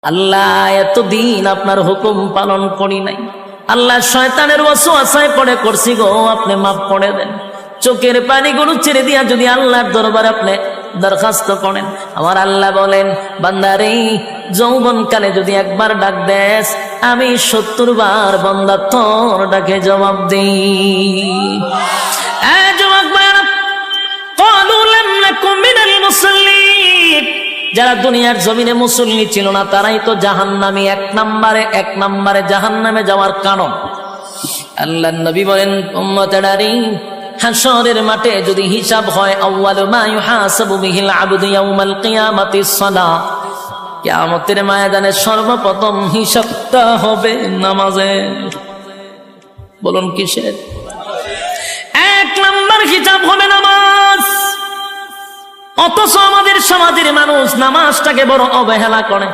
আল্লাহ এতদিন আপনার হুকুম পালন করি নাই, আল্লাহ শয়তানের ওয়াসওয়াসায় পড়ে করছি গো, আপনি মাফ করে দেন। চোখের পানিগুলো ছেড়ে দিয়া যদি আল্লাহর দরবারে আপনি দরখাস্ত করেন, আমার আল্লাহ বলেন বান্দারে যৌবনকালে যদি একবার ডাক দেস, আমি ৭০ বার বান্দা তোর ডাকে জবাব দিই। যারা দুনিয়ার জমিনে মুসল্লি ছিল না তারাই তো জাহান্নামী, এক নম্বরে জাহান্নামে যাওয়ার কারণ। আল্লাহর নবী বলেন উম্মতেরারে, হাশরের মাঠে যদি হিসাব হয়, আউয়ালু মা ইউহাসাবু বিহিল আবদু ইয়াউমাল কিয়ামাতিস সালাহ, কিয়ামতের ময়দানে সর্বপ্রথম হিসাবটা হবে নামাজের। বলুন কিসের? ১ নম্বর হিসাব হবে নামাজ। অথচ আমাদের সমাজের মানুষ নামাজটাকে বড় অবহেলা করে।